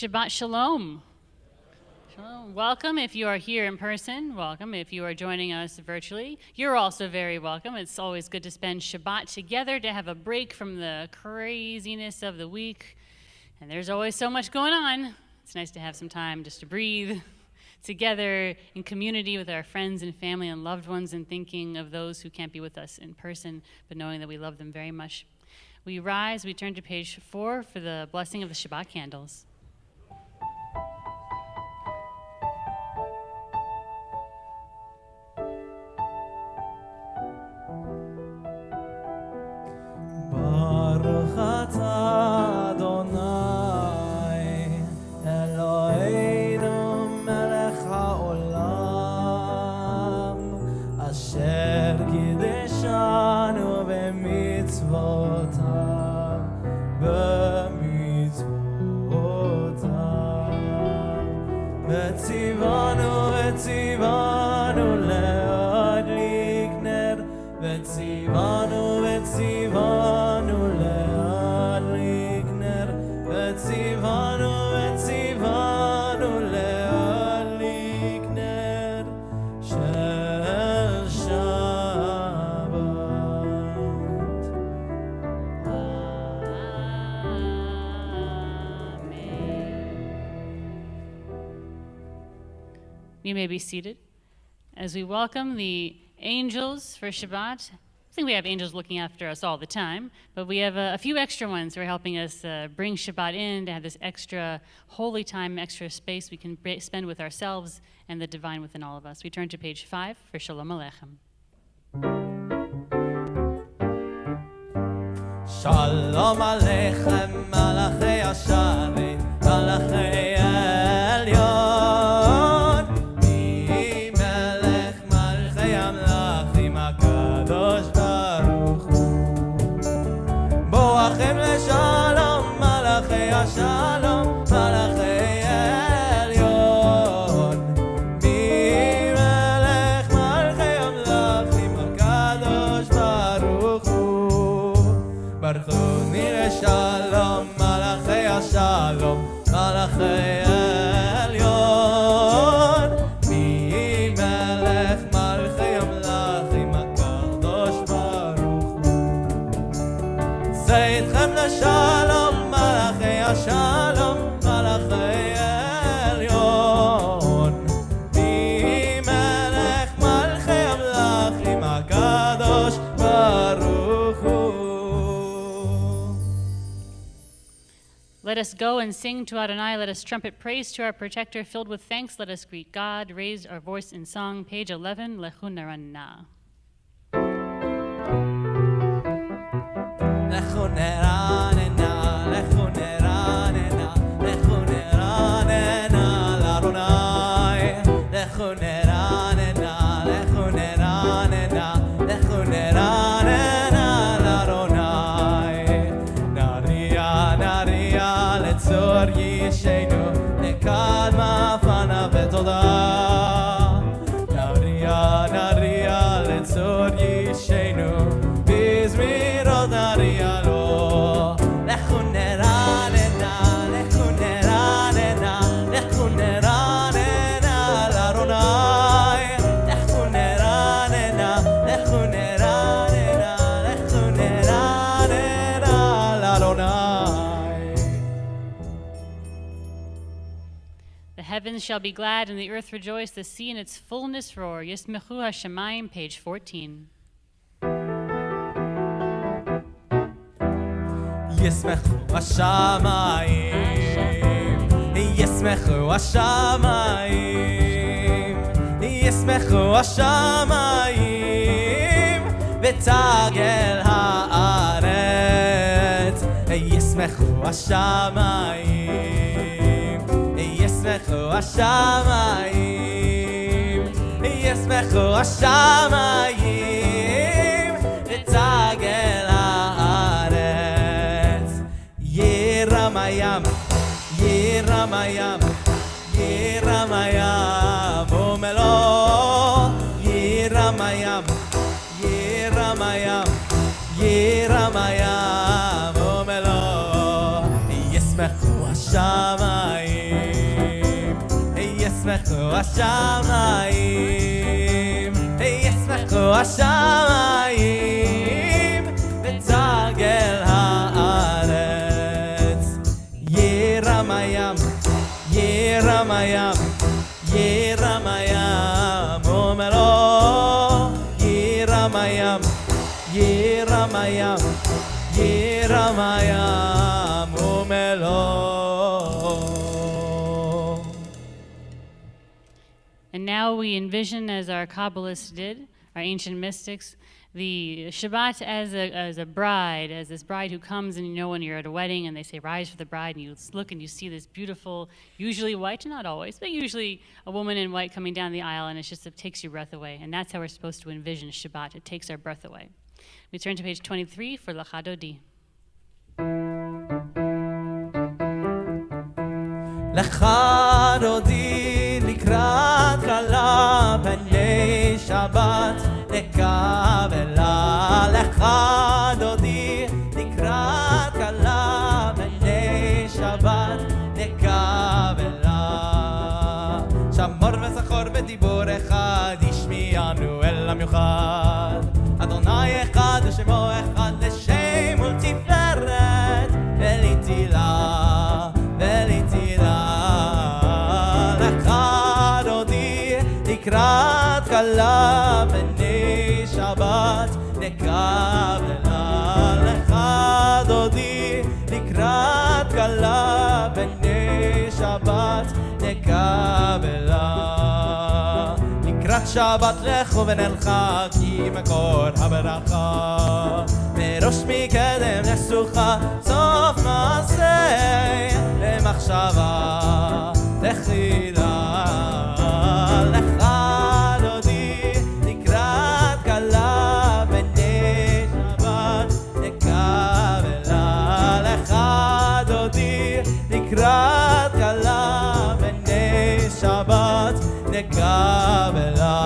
Shabbat Shalom. Shalom. Welcome if you are here in person. Welcome if you are joining us virtually. You're also very welcome. It's always good to spend Shabbat together, to have a break from the craziness of the week. And there's always so much going on. It's nice to have some time just to breathe together in community with our friends and family and loved ones, and thinking of those who can't be with us in person, but knowing that we love them very much. We rise, we turn to page 4 for the blessing of the Shabbat candles. Baruch atah Adonai Eloheinu melech haolam asher kideshanu b'mitzvotav v'tzivanu le'adlik ner v'tzivanu le'adlik ner v'tzivanu le'adlik ner shel Shabbat. You may be seated as we welcome the angels for Shabbat. I think we have angels looking after us all the time, but we have a few extra ones who are helping us bring Shabbat in, to have this extra holy time, extra space we can spend with ourselves and the divine within all of us. We turn to page 5 for Shalom Aleichem. Shalom Aleichem, Malachei Hasharim, Malachei Elyon, Mi Melech Malchei Amlachim HaKadosh Baruch Hu. Boachem leShalom, Malachei Hashalom, Malachei Elyon, Mi Melech Malchei Amlachim HaKadosh Baruch Hu. Baruchuni leShalom, Malachei Hashalom, Malachei Elyon, Mi Melech Malchei Amlachim HaKadosh Baruch Hu. Tzeitkhem leShalom, Malachei Hashalom, Malachei Elyon, Mi Melech Malchei Amlachim HaKadosh Baruch Hu. Let us go and sing to Adonai. Let us trumpet praise to our protector. Filled with thanks, let us greet God. Raise our voice in song. Page 11, Lechu Neranah. Lechu neranena, lechu neranena, lechu neranena l'Adonai. Lechu neranena, lechu neranena, lechu neranena לצור ישנו נקדמה פנה ותודה נריע לצור ישנו בזמירות נריע לו לכו נרננה לכו נרננה לכו נרננה לאדוני לכו נרננה לכו נרננה לכו נרננה לאדוני. The heavens shall be glad and the earth rejoice, the sea and its fullness roar. Yismechu HaShamayim, page 14. ישמחו השמיים, ישמחו השמיים, ישמחו השמיים, ותגל הארץ, ישמחו השמיים, ישמחו השמיים, ישמחו השמיים, ותגל Yeramayam, Yeramayam, Yeramayam, Omelo, Yeramayam, Yeramayam, Yeramayam, Omelo, Yesmechu Hashamayim, Yesmechu Hashamayim, Yesmechu Hashamayim, V'tzagel Yeramayam, Yeramayam, Yeramayam, Omelo, Yeramayam, Yeramayam, Yeramayam, Omelo. And now we envision, as our Kabbalists did, our ancient mystics, the Shabbat as a bride, as this bride who comes, and you know when you're at a wedding and they say rise for the bride, and you look and you see this beautiful, usually white, not always, but usually a woman in white coming down the aisle, and it takes your breath away. And that's how we're supposed to envision Shabbat. It takes our breath away. We turn to page 23 for Lecha Dodi. Lecha Dodi likrat kala b'nei Shabbat נקבלה לך דודי לקראת כלה בני שבת נקבלה שמור וזכור בדיבור אחד ישמיענו אל המיוחד אדוני אחד ושמו אחד לשם ולתפארת ולתהילה ולתהילה לך דודי לקראת כלה בני שבת נקבלה לך דודי לקראת כלה בני שבת נקבלה לקראת שבת לכו ונלכה כי מקור הברכה מראש מקדם לסוכה סוף מעשה למחשבה לחילה לך דודי לקראת כלה בני שבת נקבלה לך דודי לקראת כלה בני שבת נקבלה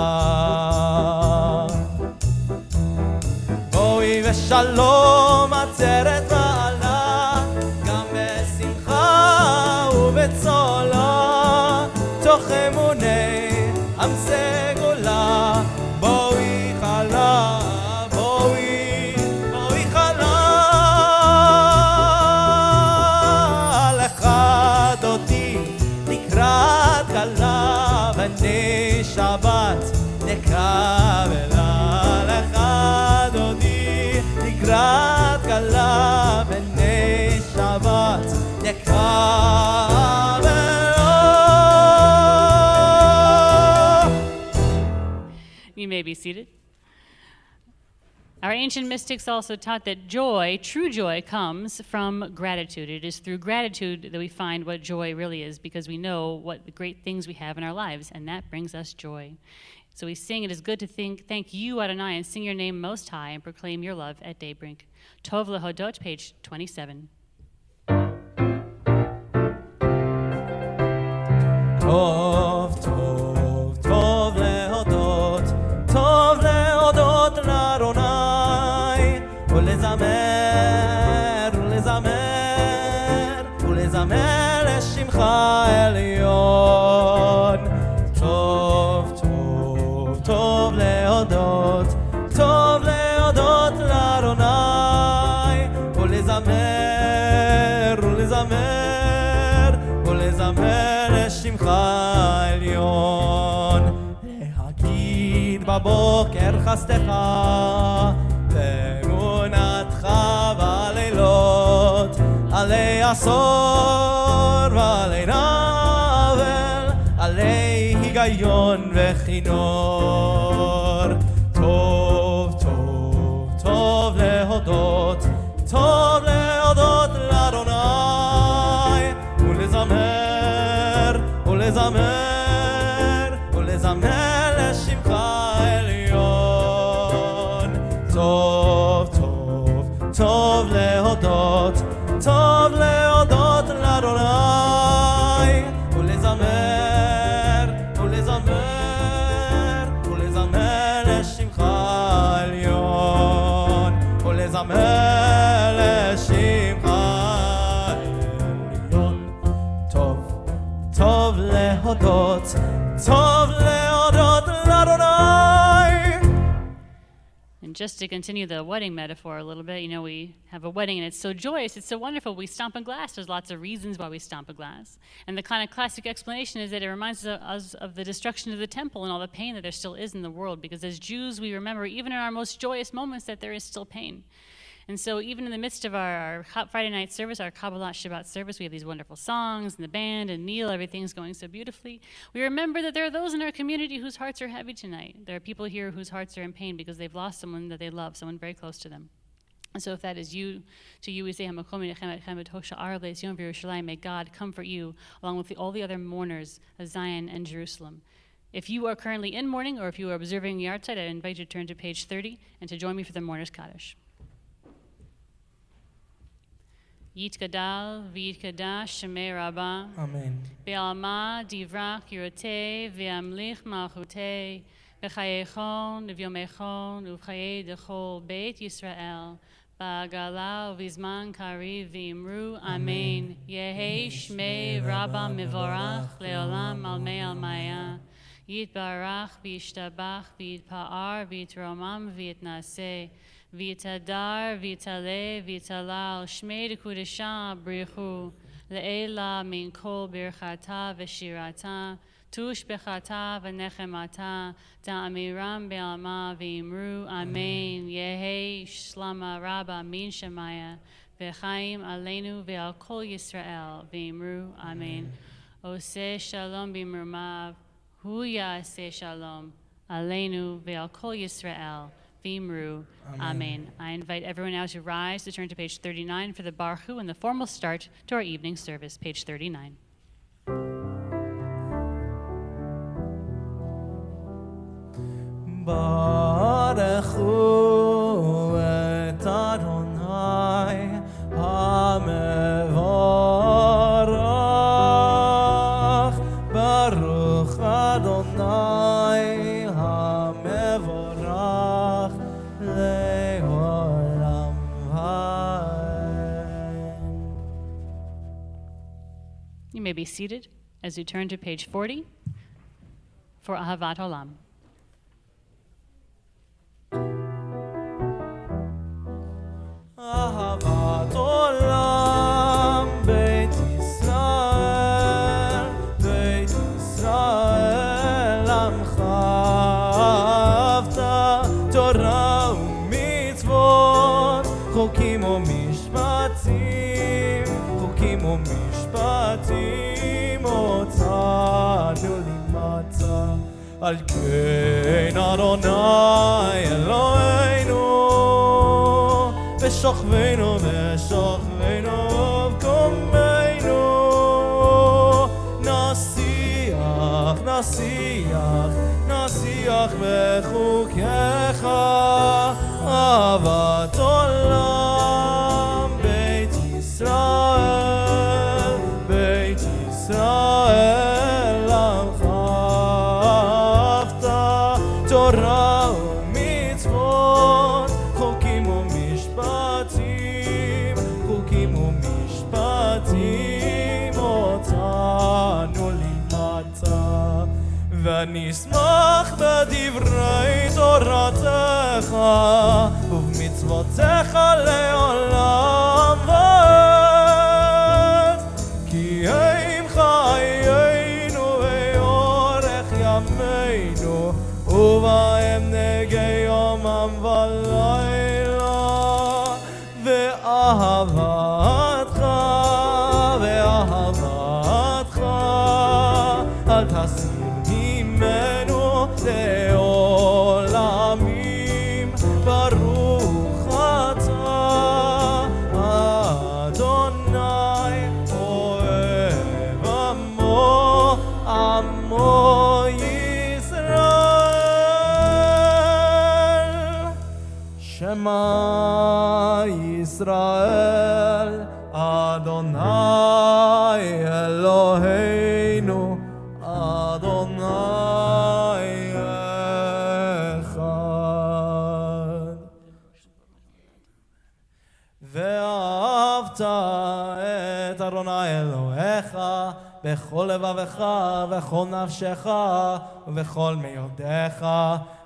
בואי ושלום עצרת מעלה גם בשמחה ובצולה תוך אמוני עם סגולה בואי חלה בואי חלה לך דודי לקראת כלה בני שבת נקבלה לך דודי לקראת כלה בני שבת נקבלה. You may be seated. Our ancient mystics also taught that joy, true joy, comes from gratitude. It is through gratitude that we find what joy really is, because we know what the great things we have in our lives, and that brings us joy. So we sing, it is good to thank you, Adonai, and sing your name most high, and proclaim your love at daybreak. Tov Lehodot, page 27. טוב, טוב, טוב להודות, טוב להודות לאדוני, ולזמר, ולזמר, ולזמר לשמך עליון. טוב, טוב, טוב להודות, טוב להודות לאדוני, ולזמר, ולזמר, ולזמר לשמך עליון. להגיד בבוקר חסדך ואמונתך בלילות, עלי עשור ועלי נבל, עלי היגיון וכינור. טוב, טוב, טוב להודות, טוב להודות לאדוני, ולזמר, ולזמר, ולזמר לשמך עליון. טוב, טוב, טוב להודות, טוב להודות לאדוני, ולזמר, ולזמר, ולזמר לשמך עליון, ולזמר לשמך עליון. טוב, טוב להודות, טוב להודות לאדוני. And just to continue the wedding metaphor a little bit, you know, we have a wedding and it's so joyous, it's so wonderful. We stomp a glass. There's lots of reasons why we stomp a glass. And the kind of classic explanation is that it reminds us of the destruction of the temple and all the pain that there still is in the world. Because as Jews, we remember, even in our most joyous moments, that there is still pain. And so even in the midst of our Friday night service, our Kabbalah Shabbat service, we have these wonderful songs and the band and Neil, everything's going so beautifully. We remember that there are those in our community whose hearts are heavy tonight. There are people here whose hearts are in pain because they've lost someone that they love, someone very close to them. And so if that is you, to you we say, may God comfort you along with all the other mourners of Zion and Jerusalem. If you are currently in mourning or if you are observing the yard site, I invite you to turn to page 30 and to join me for the Mourner's Kaddish. Yitgadal v'yitgadash shemei Rabbah. Amen. Be'alma divrach yirotei ve'amlich malchutei v'chayechon v'yomechon uv'chayei dechol Beit Yisrael ba'agala uv'izman kariv v'imru Amen. Yehei shmei Rabbah mevorach le'olam almei almaya. Yitbarach v'yishtabach v'yitpa'ar v'yitromam v'yitnaseh. V'yitadar, v'yitale, v'yitalal, shmei dekudesha brichu, le'ela min kol birchata v'shirata, tush bechata v'nechemata, ta'amiram be'alma v'imru, Amen. Yehei shlama rabba min shemaya, v'chaim aleinu ve'al kol Yisrael, v'imru, Amen. Oseh shalom b'mrumav, hu ya'aseh shalom, aleinu ve'al kol Yisrael, Vimru. Amen. I invite everyone now to rise to turn to page 39 for the Baruch and the formal start to our evening service, page 39. Baruch hu et Adonai hamevorach, Baruch Adonai hamevorach le'olam ha'ed. You may be seated as we turn to page 40 for Ahavat Olam. Ahavat olam, Beit Yisrael, Beit Yisrael, Amcha Avta, Torah u'mitzvot, Chokim u'mishpatim, Chokim u'mishpatim, Otzanu limatza, Al kein Adonai Eloheinu, ושוכבנו ושוכבנו ובקומנו נשיח, נשיח, נשיח בחוקיך אהבת עולם בית ישראל, בית ישראל ונשמח בדברי תורתך ובמצוותיך לעולם ועד. כי הם חיינו ואורך ימינו ובהם נגי יומם ולילה. ואהבתך אל תסיר ממנו לעולמים. ברוך אתה אדוני אוהב עמו ישראל. שמע ישראל אדוני אלוהינו אדוני אחד. ואהבת את אדוני אלוהיך בכל לבבך וכל נפשך ובכל מאודיך.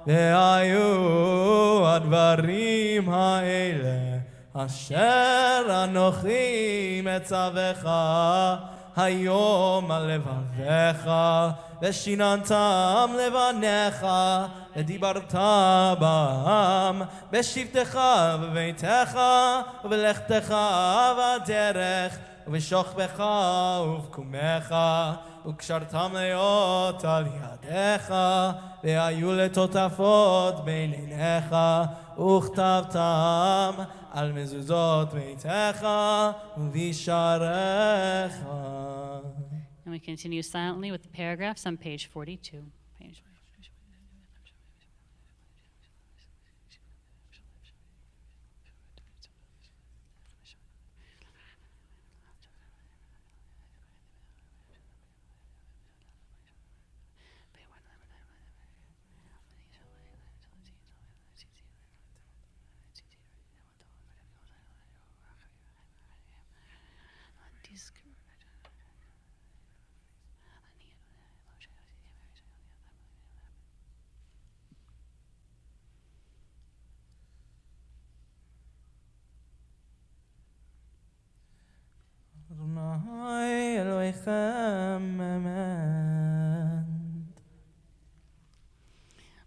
והיו הדברים האלה אשר אנוכי מצווך היום על לבביך ושיננתם לבניך ודיברת בם בשבתך ובביתך ובלכתך בדרך ובשוכבך ובקומך וקשרתם להיות על ידיך והיו לטוטפות בין עיניך וכתבתם על מזוזות ביתך ובשעריך. And we continue silently with the paragraphs on page 42.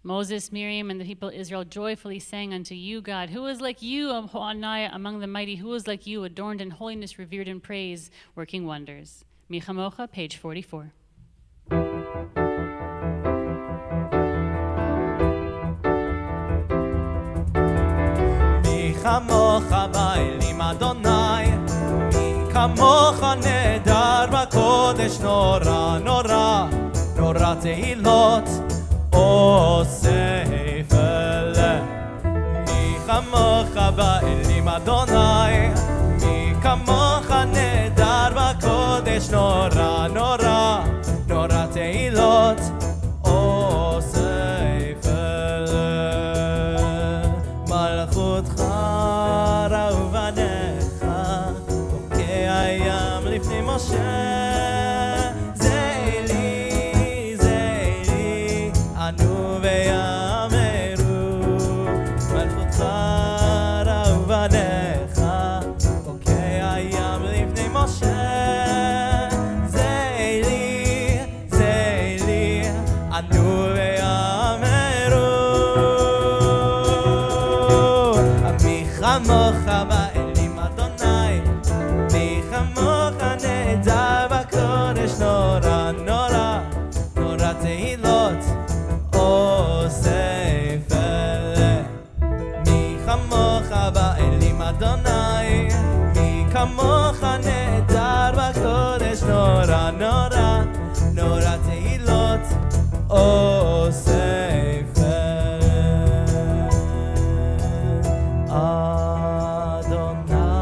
Moses, Miriam, and the people of Israel joyfully sang unto you, God, who is like you, among the mighty, who is like you, adorned in holiness, revered in praise, working wonders. Michamocha, page 44. כמוך באלים אדוני, מי כמוך נהדר בקודש, נורא נורא נורא תהילות עושה פלא. מי כמוך באלים אדוני, מי כמוך נהדר בקודש, נורא נורא נורא תהילות עושה פלא. מלכותך ראו בניך, חוקי הים לפני משה. זה אלי, ענו ויאמרו. מלכותך ראו בניך, חוקי הים לפני משה. זה אלי, ענו ויאמרו. כמוך באלים אדוני, מי כמוך נהדר בקודש, נורא נורא נורא תהילות עושה פלא. מי כמוך באלים אדוני, מי כמוך נהדר בקודש, נורא נורא נורא תהילות עושה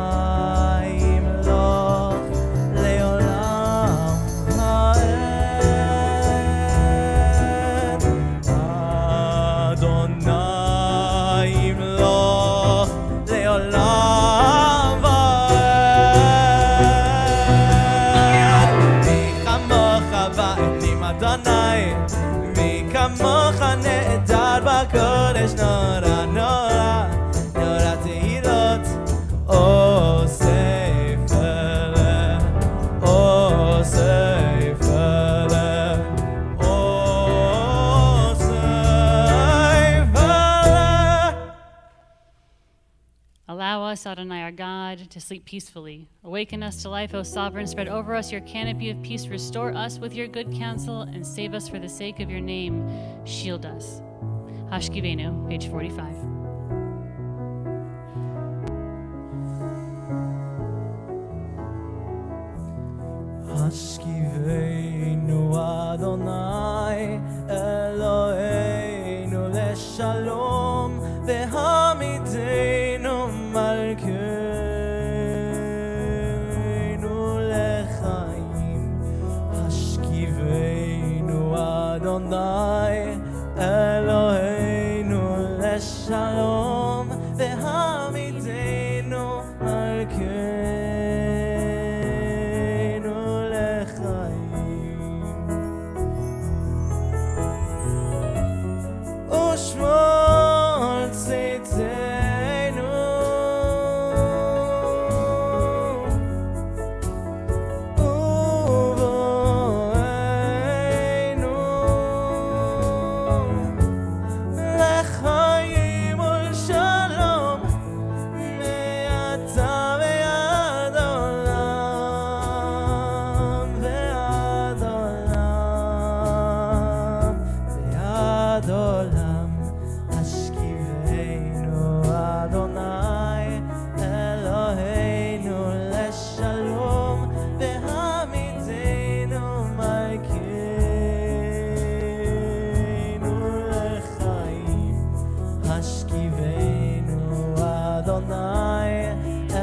אדוני ימלוך to sleep peacefully. Awaken us to life, O Sovereign. Spread over us your canopy of peace. Restore us with your good counsel and save us for the sake of your name. Shield us. Hashkivenu, page 45. Hashkivenu Adonai Eloheinu leshalom vehamidenu malkeinu lechaim. Hashkivenu Adonai Eloheinu leshalom vehamidenu malkeinu lechaim. Ushmol tzitzeinu uvoeinu lechaim ulshalom me'ata ve'ad olam ve'ad olam ve'ad olam. Hashkivenu Adonai Eloheinu leshalom vehamidenu malkeinu lechaim. Hashkivenu Adonai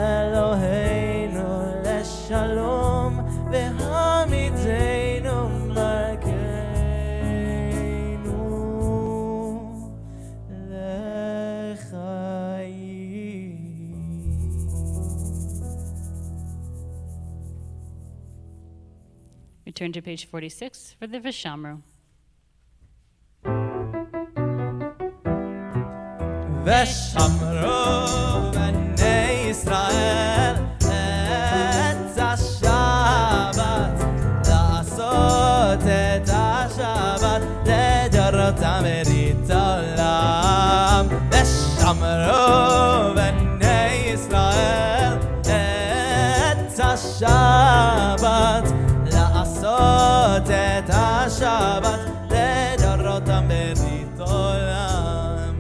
Eloheinu leshalom vehamidenu malkeinu lechaim. Return to page 46 for the Vishamru. ושמרו בני ישראל את השבת, לעשות את השבת לדורותם ברית עולם. ושמרו בני ישראל את השבת, לעשות את השבת לדורותם ברית עולם.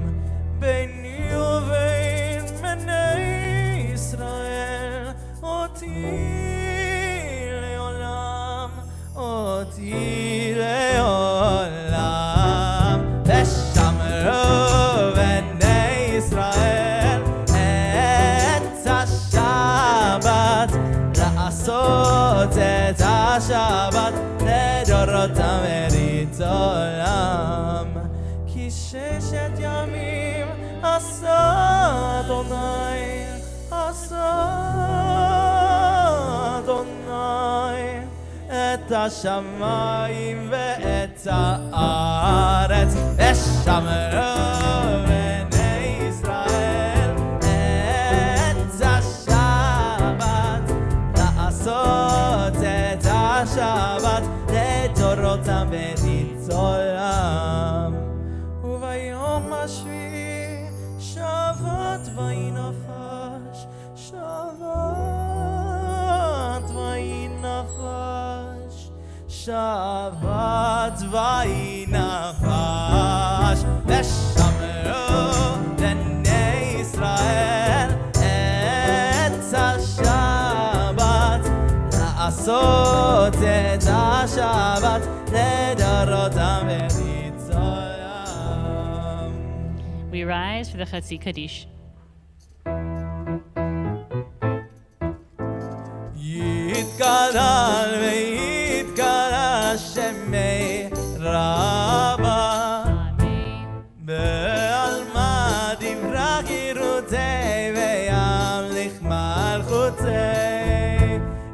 ביני ובין בני ישראל אותי לעולם, אותי לעולם. ושמרו בני ישראל את השבת, לעשות את השבת לדורותם ברית עולם. כי ששת ימים עשה אדוני, עשה אדוני את השמיים ואת הארץ. ושמרו בני ישראל את השבת, לעשות את השבת לדורותם ברית עולם. וביום השביעי שבת ויהי נפש, שבת ויהי נפש, שבת ויהי נפש. ושמרו בני ישראל את השבת, לעשות את השבת לדורותם ברית עולם. We rise for the Chatzi Kaddish. יתגדל ויתגדל שמי רבה, בעלמא דברה גירותי וימליך מלכותי,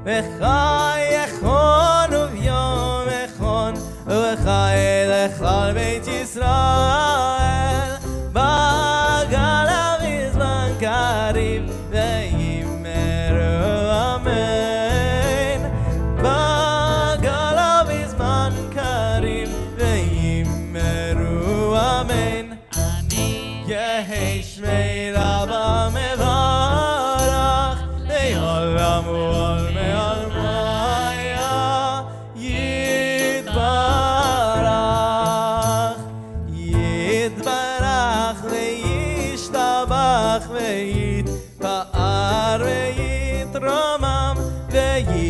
וחי יכול וביום יכול וחי לכל בית ישראל. בגלה בזמן קריב ויאמרו אמן. בגלה בזמן קריב ויאמרו אמן. יהי שמי רבה מברך,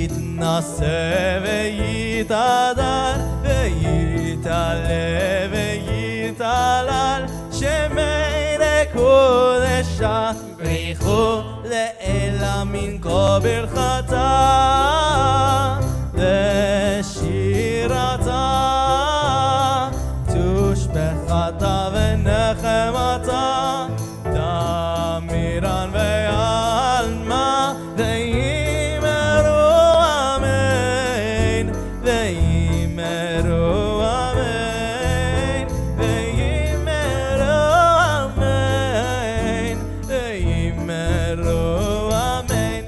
יתנשא ויתהדר ויתעלה ויתהלל שמי לקודשה בריחו לאלה מן כה ברכתה ושירתה תושבחתה ונחמתה דמירן ועלמה ויאמרו אמן ויאמרו אמן ויאמרו אמן ויאמרו אמן.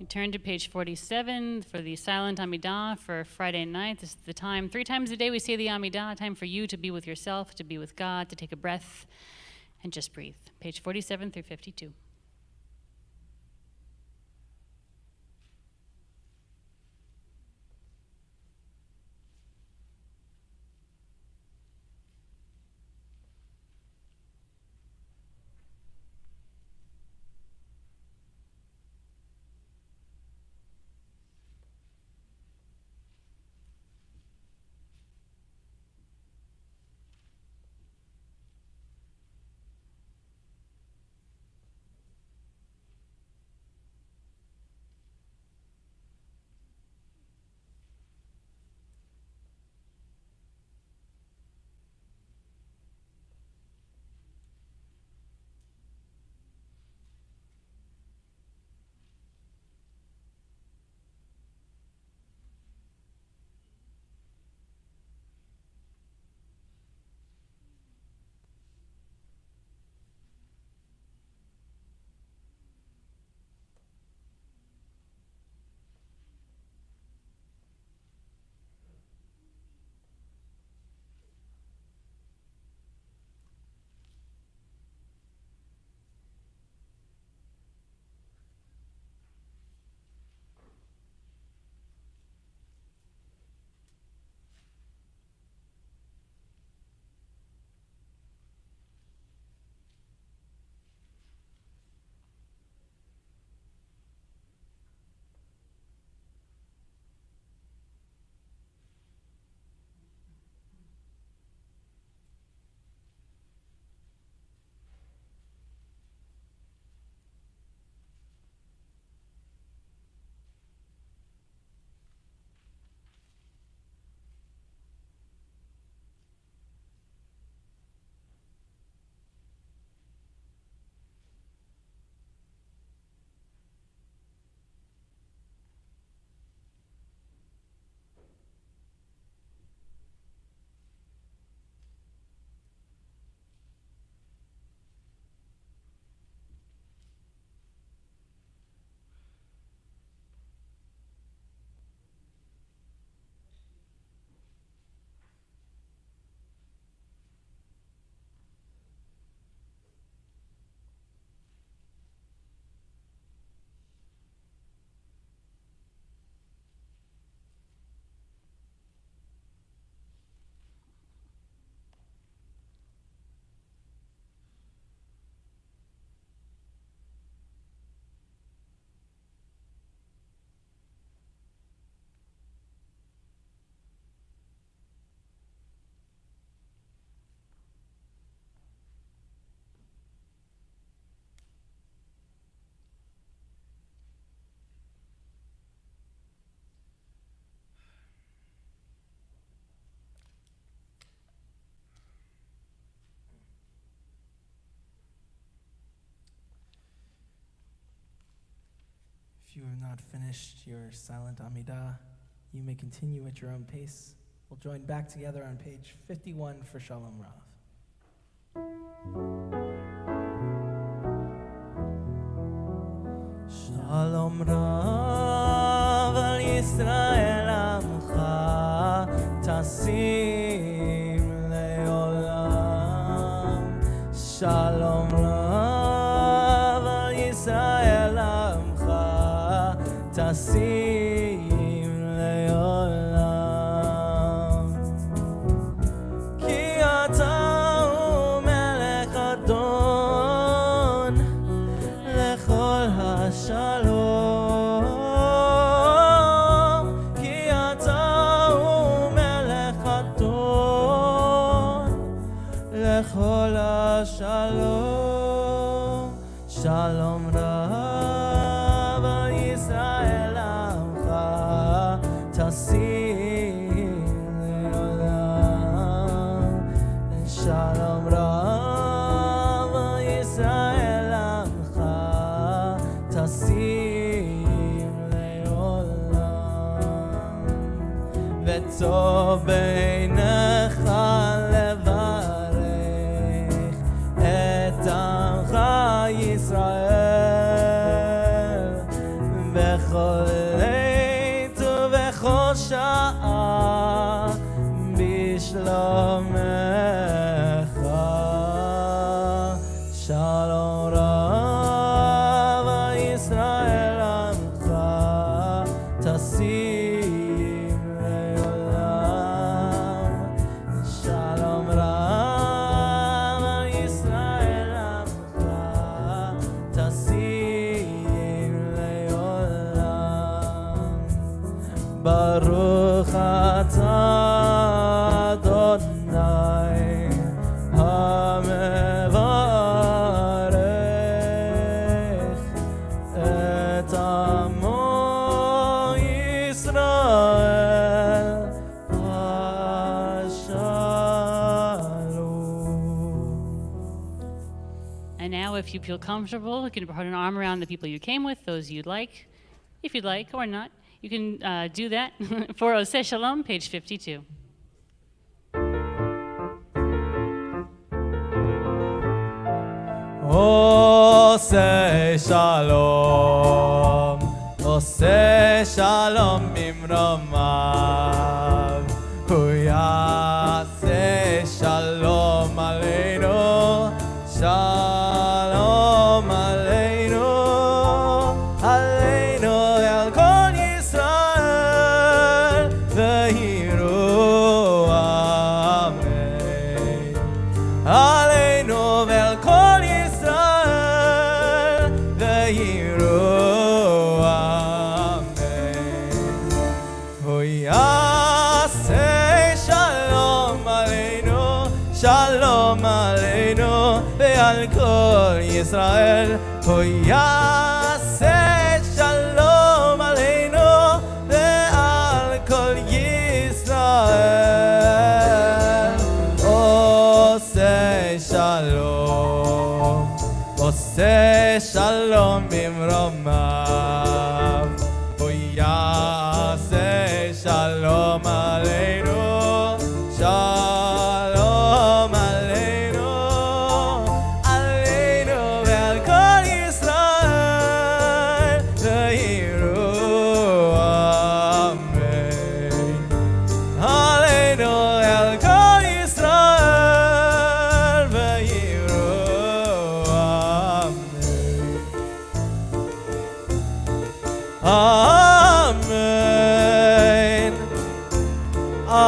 We turn to page 47 for the silent Amidah for Friday night. This is the time. 3 times a day we say the Amidah, time for you to be with yourself, to be with God, to take a breath, and just breathe. Page 47 through 52. If you have not finished your silent Amidah, you may continue at your own pace. We'll join back together on page 51 for Shalom Rav. Shalom Rav al Yisrael Amcha Tasim Leolam. Shalom Rav al Yisrael Amcha Tasim Leolam. Ki ata hu melech adon lechol hashalom. טוב בעיניך לברך את עמך ישראל בכל עת ובכל שעה בשלומך. שלום רב ישראל עמך תשים לעולם. שלום רב ישראל עמך תשים לעולם. ברוך אתה אדוני המברך את עמו ישראל השלום. And now, if you feel comfortable, you can put an arm around the people you came with, those you'd like. If you'd like, or not, you can do that. For Oseh Shalom, page 52. עושה שלום, עושה שלום ממרומיו, הוא יעשה שלום עלינו, שלום עלינו, עלינו ועל כל ישראל, ויראו אמן. עלינו ועל כל ישראל, ויראו אמן. הוא יעשה שלום עלינו, שלום עלינו ועל כל ישראל. הוא יעשה שלום עלינו ועל כל ישראל. עושה שלום, עושה שלום ממרומיו, הוא יעשה שלום עלינו, שלום עלינו, עלינו ועל כל ישראל, ויראו אמן. עלינו ועל כל ישראל, ויראו אמן. Amen. Amen.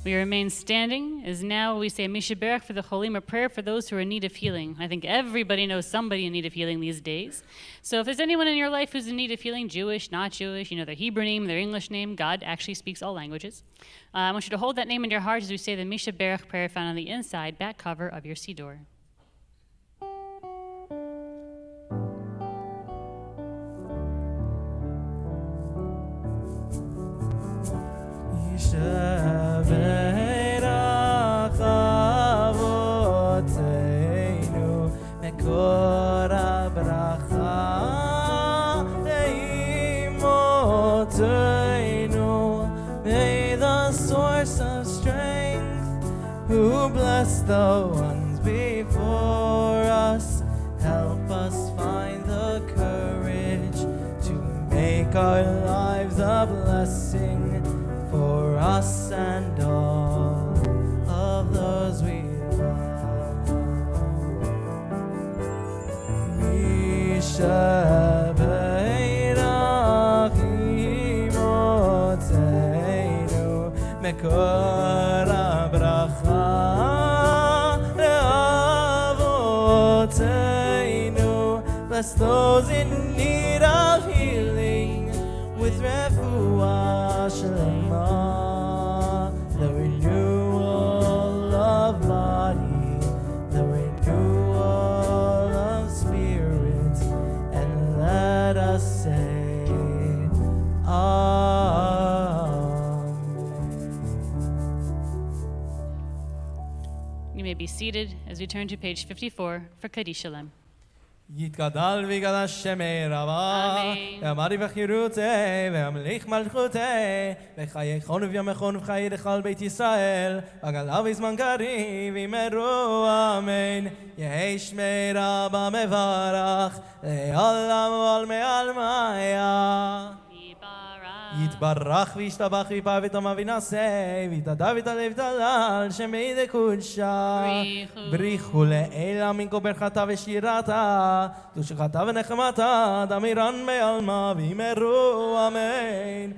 We remain standing as now we say Misha Barak for the Cholim, a prayer for those who are in need of healing. I think everybody knows somebody in need of healing these days. So if there's anyone in your life who's in need of healing, Jewish, not Jewish, you know their Hebrew name, their English name, God actually speaks all languages. I want you to hold that name in your heart as we say the Misha Barak prayer found on the inside back cover of your Siddur. שברח אבותינו מקור הברכה לאמותינו. May the source of strength who bless the ones before us help us find the courage to make our lives a blessing for us and all of those we love. Misha Beirach Imotzeinu Mekor HaBracha Le'avoteinu. Bless those in need of healing with refuah shlema, the renewal of body, the renewal of spirit, and let us say Amen. You may be seated as we turn to page 54 for Kaddish Shalem. יתגדל ויגדש שמי רבה, אמן. ואמרי וחירותי, והמליך מלכותי, וחיי חון וימכון וחיי לכל בית ישראל, וגלה בזמן קריב ימרו אמן. יהי שמי רבה מברך, לעולם ועולמי עלמיה. יתברך וישתבח ויפע ותאמר וינשא, ויתהדר ויתהלל ויתהלל שמי דקודשה. בריחו לעילה מן כל ברכתה ושירתה, תושחתה ונחמתה, דמירן בעלמה וימרו אמן.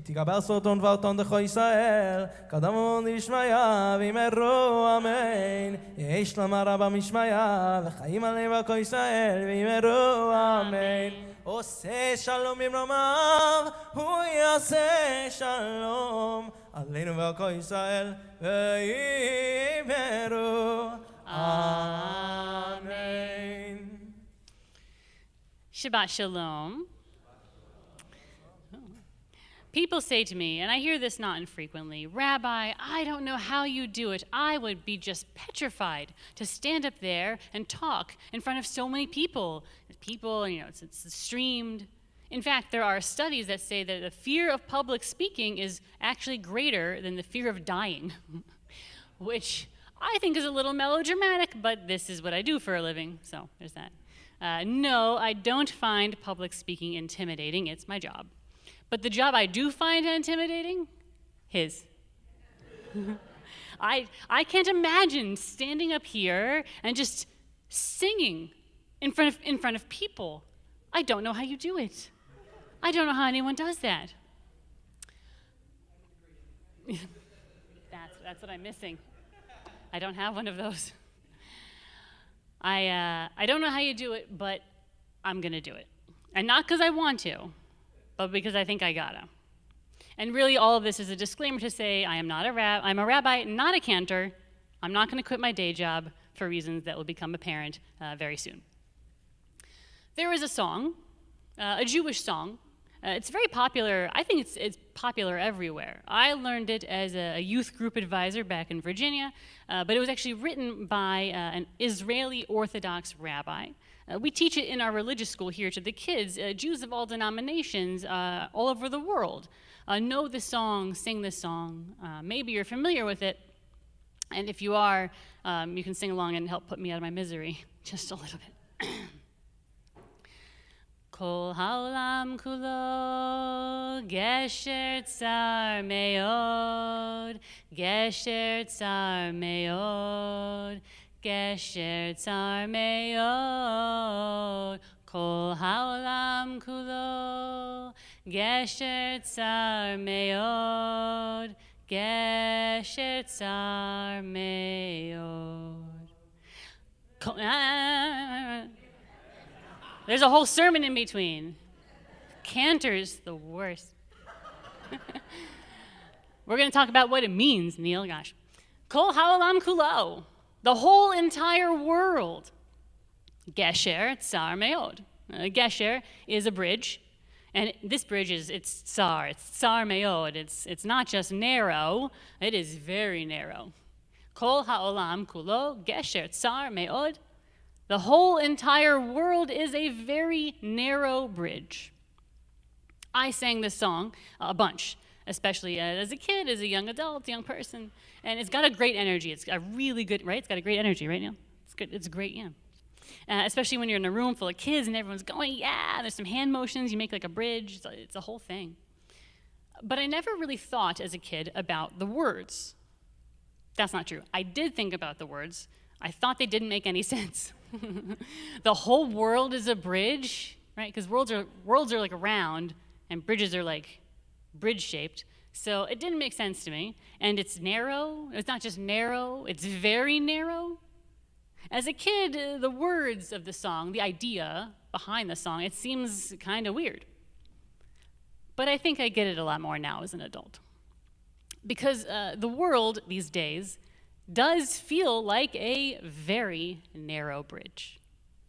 תקבל סרטון ואותון דכל ישראל, קדמון ישמיה וימרו אמן. יש למה רבה משמיה, וחיים עליהם וכל ישראל וימרו אמן. עושה שלום במרומיו, הוא יעשה שלום עלינו ועל כל ישראל ויאמרו אמן. Shabbat Shalom. People say to me, and I hear this not infrequently, Rabbi, I don't know how you do it. I would be just petrified to stand up there and talk in front of so many people. It's streamed. In fact, there are studies that say that the fear of public speaking is actually greater than the fear of dying, which I think is a little melodramatic, but this is what I do for a living, so there's that. No, I don't find public speaking intimidating. It's my job. But the job I do find intimidating, his. I can't imagine standing up here and just singing in front of people. I don't know how you do it. I don't know how anyone does that. That's what I'm missing. I don't have one of those. I don't know how you do it, but I'm gonna do it. And not because I want to, but because I think I gotta. And really all of this is a disclaimer to say I'm a rabbi, not a cantor. I'm not gonna quit my day job for reasons that will become apparent very soon. There is a song, a Jewish song. It's very popular. I think it's popular everywhere. I learned it as a youth group advisor back in Virginia, but it was actually written by an Israeli Orthodox rabbi. We teach it in our religious school here to the kids. Jews of all denominations all over the world know this song, sing this song. Maybe you're familiar with it, and if you are, you can sing along and help put me out of my misery just a little bit. Kol haolam kulo gesher tsar meod, gesher tsar meod, gesher tsar meod. Kol haolam kulo gesher tsar meod, gesher tsar meod. There's a whole sermon in between. Cantor's the worst. We're going to talk about what it means, Neil. Gosh. Kol haolam kulo. The whole entire world. Gesher tsar meod. Gesher is a bridge. And this bridge it's tsar meod. It's not just narrow. It is very narrow. Kol haolam kulo. Gesher tsar meod. The whole entire world is a very narrow bridge. I sang this song a bunch, especially as a kid, as a young adult, young person, and it's got a great energy. It's a really good, right? It's got a great energy, right, Neil? It's good. It's great, yeah. Especially when you're in a room full of kids and everyone's going, yeah, there's some hand motions, you make like a bridge. It's a whole thing. But I never really thought as a kid about the words. That's not true. I did think about the words. I thought they didn't make any sense. The whole world is a bridge, right? Because worlds are like round and bridges are like bridge-shaped. So it didn't make sense to me. And it's narrow. It's not just narrow, it's very narrow. As a kid, the words of the song, the idea behind the song, it seems kind of weird. But I think I get it a lot more now as an adult. Because the world these days does feel like a very narrow bridge.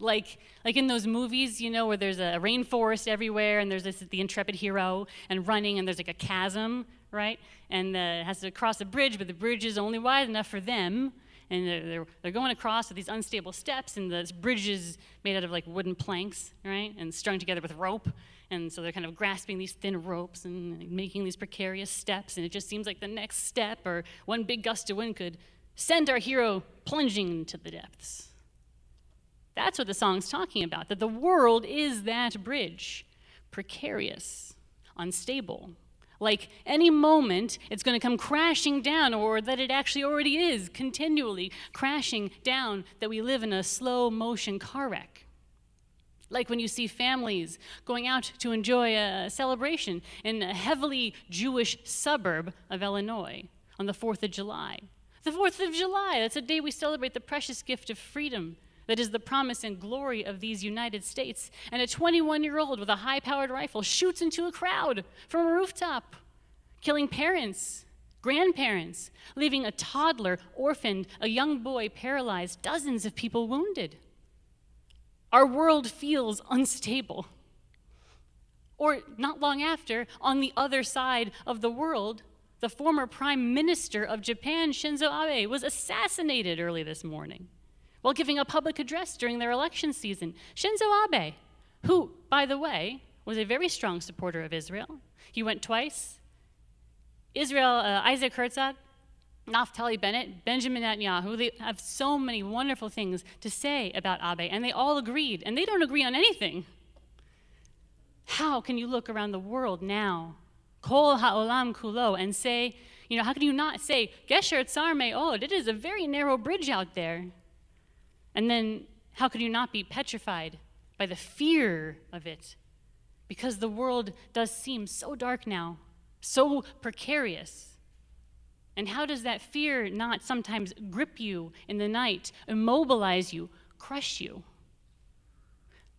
Like in those movies, you know, where there's a rainforest everywhere and there's the intrepid hero and running and there's like a chasm, right? And has to cross a bridge, but the bridge is only wide enough for them. and they're going across with these unstable steps, and this bridge is made out of like wooden planks, right, and strung together with rope, and so they're kind of grasping these thin ropes and making these precarious steps, and it just seems like the next step or one big gust of wind could send our hero plunging into the depths. That's what the song's talking about, that the world is that bridge, precarious, unstable. Like any moment, it's going to come crashing down, or that it actually already is continually crashing down, that we live in a slow motion car wreck. Like when you see families going out to enjoy a celebration in a heavily Jewish suburb of Illinois on the 4th of July. The 4th of July, that's a day we celebrate the precious gift of freedom that is the promise and glory of these United States. And a 21-year-old with a high-powered rifle shoots into a crowd from a rooftop, killing parents, grandparents, leaving a toddler orphaned, a young boy paralyzed, dozens of people wounded. Our world feels unstable. Or not long after, on the other side of the world, the former Prime Minister of Japan, Shinzo Abe, was assassinated early this morning while giving a public address during their election season. Shinzo Abe, who, by the way, was a very strong supporter of Israel. He went twice. Isaac Herzog, Naftali Bennett, Benjamin Netanyahu, they have so many wonderful things to say about Abe, and they all agreed, and they don't agree on anything. How can you look around the world now, Kol ha'olam kulo, and say, how can you not say, Gesher tsar me'od, it is a very narrow bridge out there. And then how could you not be petrified by the fear of it? Because the world does seem so dark now, so precarious. And how does that fear not sometimes grip you in the night, immobilize you, crush you?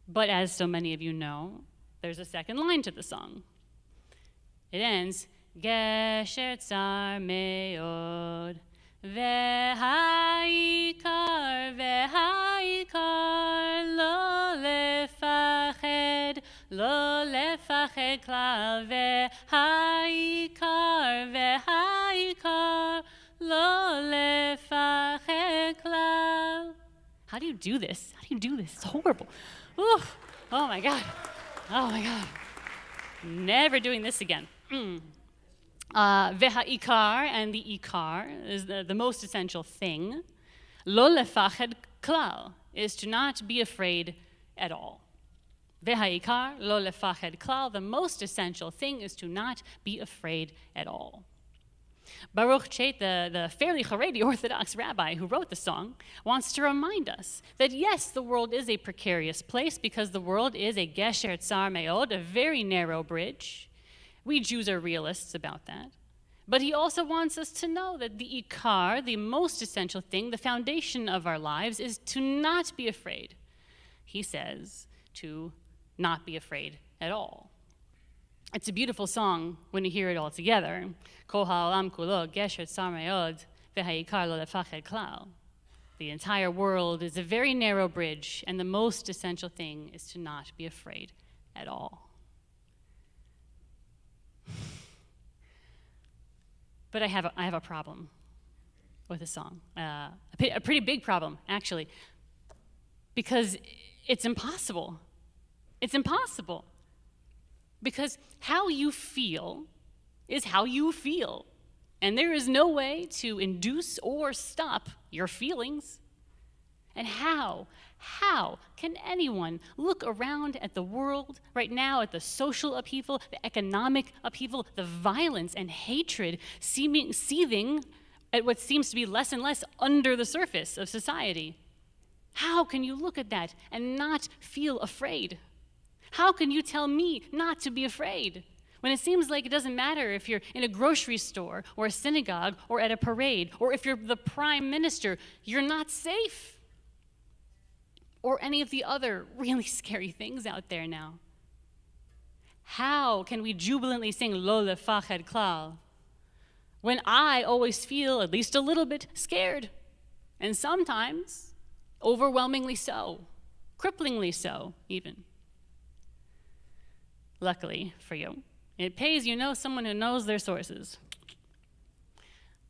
But as so many of you know, there's a second line to the song. It ends, Gesher tsar me'od, Ve'ha'ikar lo lefached klal, Ve'ha'ikar lo lefached klal. How do you do this? How do you do this? It's horrible. Ooh. Oh my God. Never doing this again. Veha-ikar, and the ikar is the most essential thing. Lo lefached klal is to not be afraid at all. Veha-ikar, lo lefached klal, the most essential thing is to not be afraid at all. Baruch Chait, the fairly Haredi Orthodox rabbi who wrote the song, wants to remind us that yes, the world is a precarious place because the world is a Gesher Tsar Me'od, a very narrow bridge. We Jews are realists about that. But he also wants us to know that the ikar, the most essential thing, the foundation of our lives, is to not be afraid. He says to not be afraid at all. It's a beautiful song when you hear it all together. Kol ha'olam kulo gesher tsar me'od ve'ha'ikar lo lefached klal. The entire world is a very narrow bridge, and the most essential thing is to not be afraid at all. But I have a problem with the song, a pretty big problem, actually, because it's impossible. It's impossible. Because how you feel is how you feel. And there is no way to induce or stop your feelings. And how can anyone look around at the world right now, at the social upheaval, the economic upheaval, the violence and hatred seething at what seems to be less and less under the surface of society? How can you look at that and not feel afraid? How can you tell me not to be afraid when it seems like it doesn't matter if you're in a grocery store or a synagogue or at a parade, or if you're the prime minister, you're not safe? Or any of the other really scary things out there now. How can we jubilantly sing Lo lefached klal when I always feel at least a little bit scared, and sometimes overwhelmingly so, cripplingly so even? Luckily for you, it pays someone who knows their sources.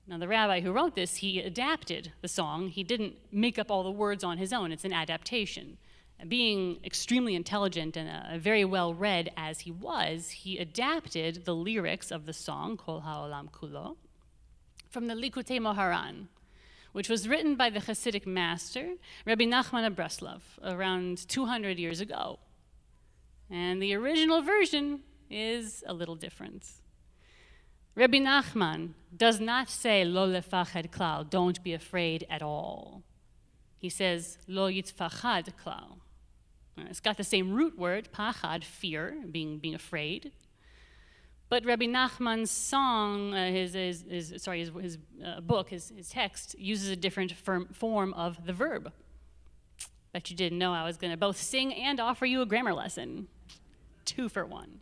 Now, the rabbi who wrote this, he adapted the song. He didn't make up all the words on his own. It's an adaptation. Being extremely intelligent and very well read as he was, he adapted the lyrics of the song, Kol Ha'olam Kulo, from the Likutei Moharan, which was written by the Hasidic master, Rabbi Nachman of Breslov, around 200 years ago. And the original version is a little different. Rabbi Nachman does not say, Lo lefachad klal, don't be afraid at all. He says, Lo yitfachad klal. It's got the same root word, pachad, fear, being afraid. But Rabbi Nachman's song, his book, his text, uses a different form of the verb. Bet you didn't know I was going to both sing and offer you a grammar lesson. 2 for 1.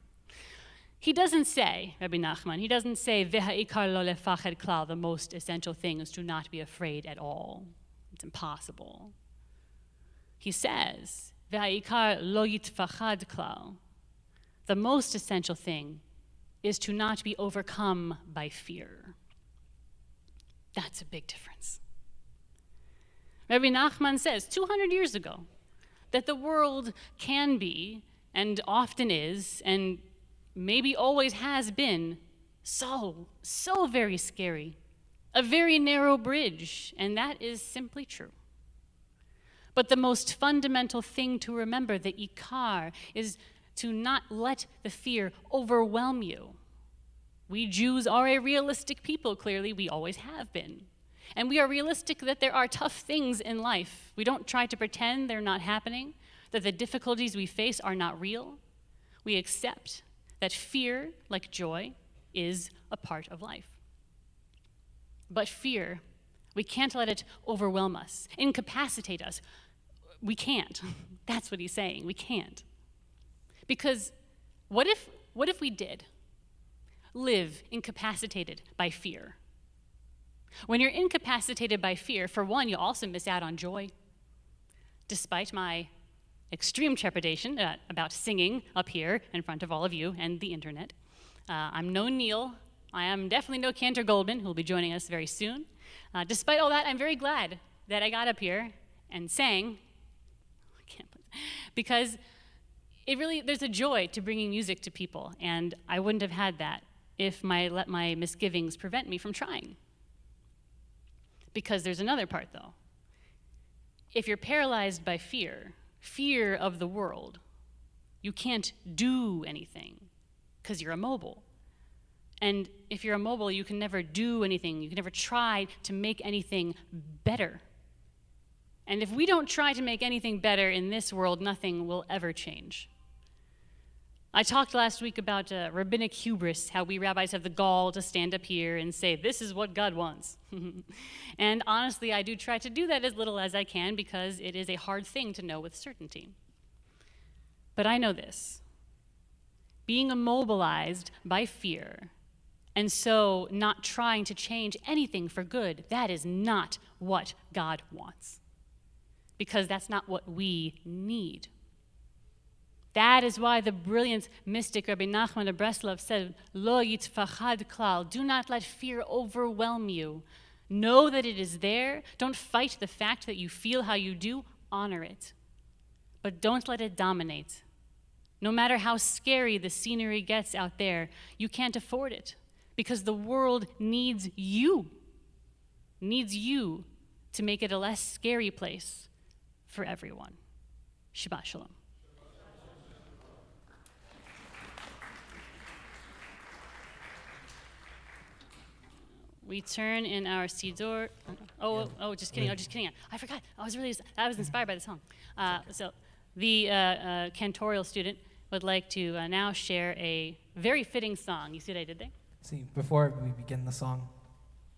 He doesn't say, Rabbi Nachman, he doesn't say, V'ha'ikar lo lefachad klal, the most essential thing is to not be afraid at all. It's impossible. He says, V'ha'ikar lo yitfachad klal, the most essential thing is to not be overcome by fear. That's a big difference. Rabbi Nachman says 200 years ago that the world can be, and often is, and maybe always has been, so very scary. A very narrow bridge, and that is simply true. But the most fundamental thing to remember, the ikar, is to not let the fear overwhelm you. We Jews are a realistic people, clearly. We always have been. And we are realistic that there are tough things in life. We don't try to pretend they're not happening, that the difficulties we face are not real. We accept that fear, like joy, is a part of life. But fear, we can't let it overwhelm us, incapacitate us. We can't. That's what he's saying. We can't. Because what if we did live incapacitated by fear? When you're incapacitated by fear, for one, you also miss out on joy. Despite my extreme trepidation about singing up here in front of all of you and the internet, I'm no Neil. I am definitely no Cantor Goldman, who will be joining us very soon. Despite all that, I'm very glad that I got up here and sang, because there's a joy to bringing music to people, and I wouldn't have had that if let my misgivings prevent me from trying. Because there's another part, though. If you're paralyzed by fear of the world, you can't do anything because you're immobile. And if you're immobile, you can never do anything. You can never try to make anything better. And if we don't try to make anything better in this world, nothing will ever change. I talked last week about rabbinic hubris, how we rabbis have the gall to stand up here and say, this is what God wants. And honestly, I do try to do that as little as I can because it is a hard thing to know with certainty. But I know this. Being immobilized by fear and so not trying to change anything for good, that is not what God wants. Because that's not what we need. That is why the brilliant mystic Rabbi Nachman of Breslov said, Lo yitfachad klal, do not let fear overwhelm you. Know that it is there. Don't fight the fact that you feel how you do. Honor it. But don't let it dominate. No matter how scary the scenery gets out there, you can't afford it because the world needs you to make it a less scary place for everyone. Shabbat shalom. We turn in our Siddur. Just kidding. I forgot. I was inspired by the song. So the cantorial student would like to now share a very fitting song. You see what I did there? See, before we begin the song,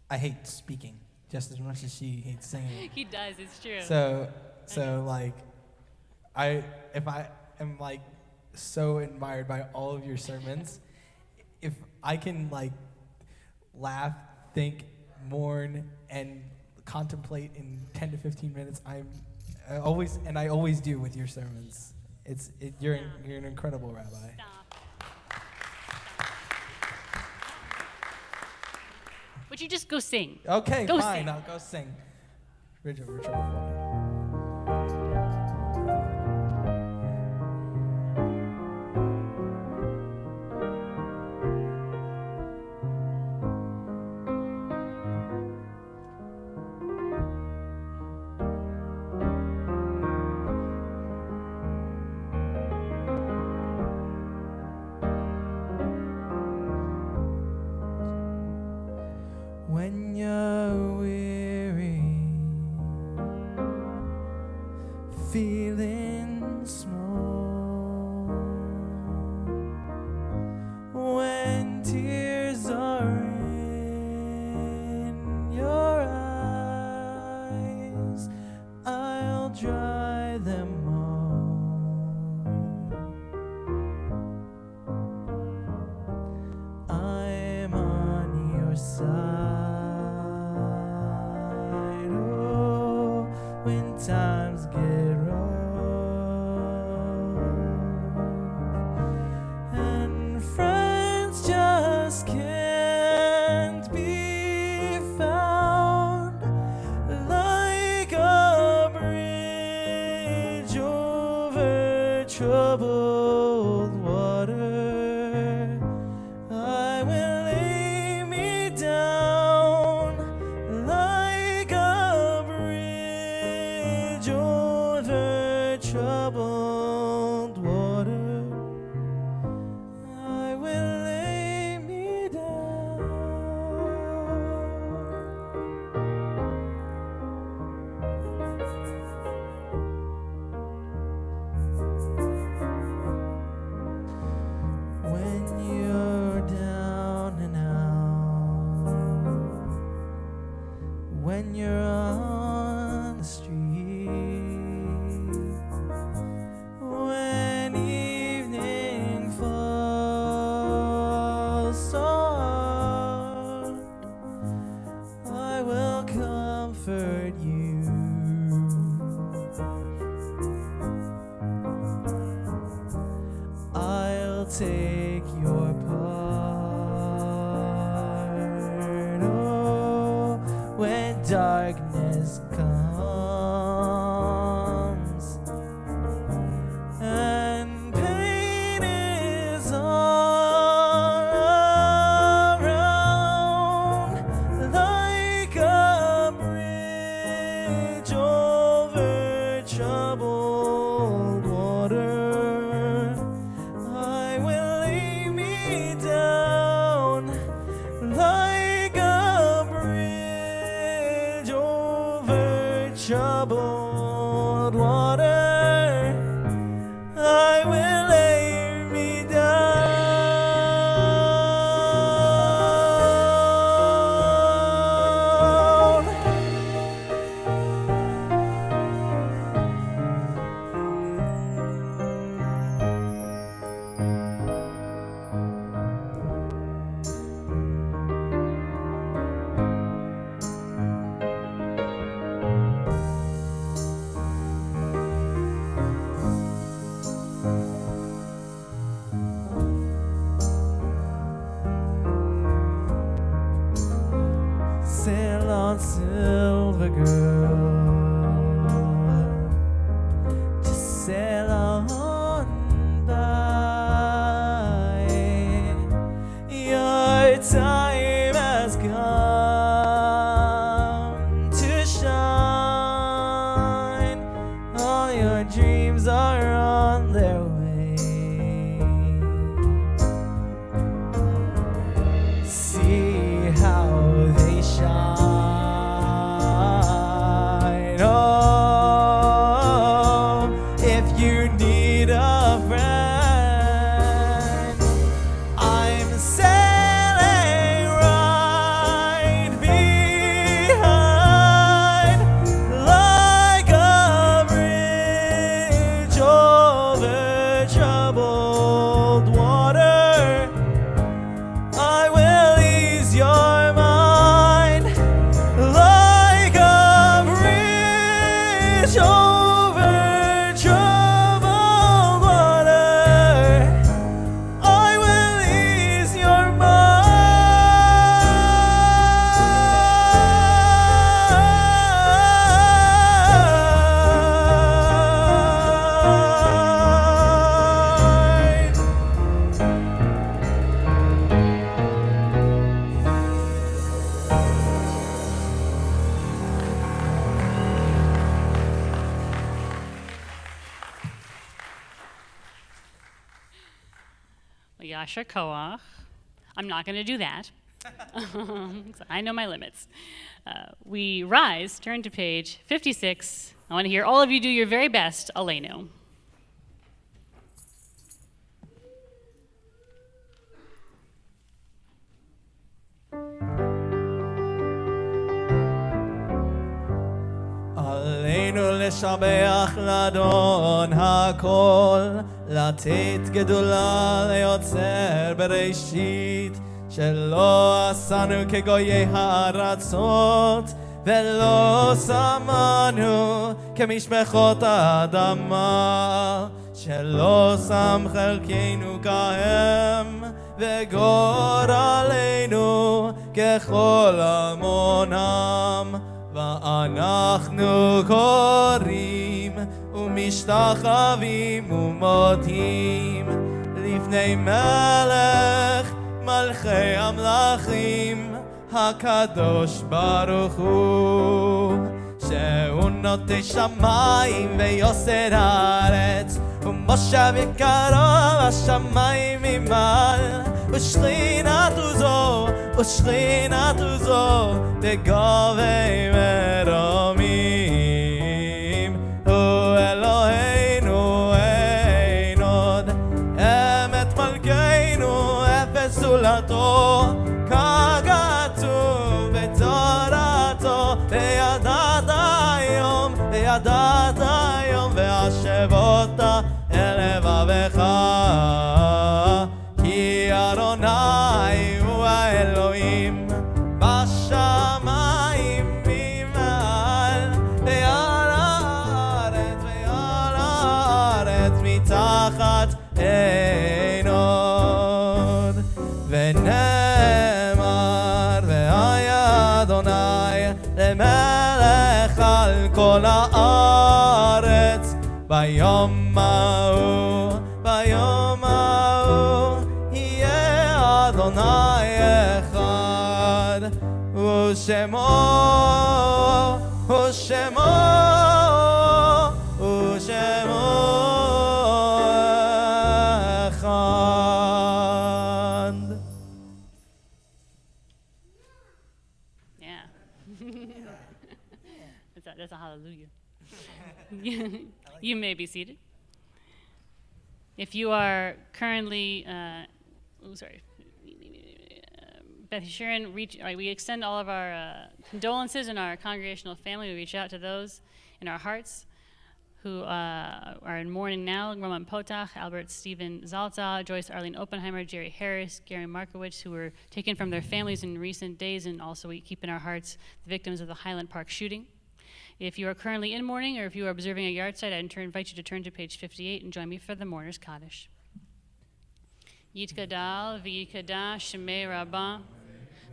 I hate speaking just as much as she hates singing. He does, it's true. So like, if I am like so admired by all of your sermons, if I can like laugh, think, mourn, and contemplate in 10 to 15 minutes, I always do with your sermons. You're an incredible rabbi. Stop. don't you just go sing? Okay, Go fine. sing. I'll go sing. Bridge over troubled water. When you're weary, feeling small, when tears are in your eyes, I'll dry them all. I'm on your side. When times get rough and friends just can't be found, like a bridge over troubled water, I will lay me down like a bridge over troubled water. I will lay me down. When you're down and out, when you're on the street, when evening falls so hard, I will comfort you. I'll take your part. Oh, when darkness comes and pain is all around, like a bridge over troubled water, I will lay me down like a bridge over troubled water. I will lay me down. Sail on, silver girl, just sail on by. Your time has come to shine. All your dreams are on their way. See how they shine. Oh, if you need a friend, I'm sailing right behind, like a bridge over troubled water. I will ease your mind, like a bridge over troubled Yasher Koach. I'm not going to do that. I know my limits. We rise, turn to page 56. I want to hear all of you do your very best, Aleinu. עלינו לשבח לאדון הכל, לתת גדולה ליוצר בראשית, שלא עשנו כגויי הארצות, ולא שמנו כמשפחות האדמה, שלא שם חלקנו כהם, וגורלנו ככל עמונם. ואנחנו קוראים ומשתחווים ומודים לפני מלך מלכי המלכים הקדוש ברוך הוא, שהוא נוטה שמיים ויוסר הארץ, ומושב יקרו השמיים ממעל, ושכינתו זו בגובי מרומים. הוא אלוהינו אין עוד, אמת מלכנו אפס זולתו, ככתוב בתורתו, וידעת היום והשבות אל לבבך, כי אדוני הוא האלוהים בשמיים ממעל, ועל הארץ מתחת אין עוד. ונאמר והיה אדוני למלך על כל הארץ, ביום ההוא יהיה אדוני אחד, ושמו אחד. Yeah. That's a hallelujah. You may be seated. If you are currently, Beth Sharon, we extend all of our condolences in our congregational family. We reach out to those in our hearts who are in mourning now. Roman Potach, Albert Stephen Zalta, Joyce Arlene Oppenheimer, Jerry Harris, Gary Markowitz, who were taken from their families in recent days, and also we keep in our hearts the victims of the Highland Park shooting. If you are currently in mourning, or if you are observing a yard site, I invite you to turn to page 58 and join me for the Mourner's Kaddish. Yitkadal v'yikada shemei Rabbah,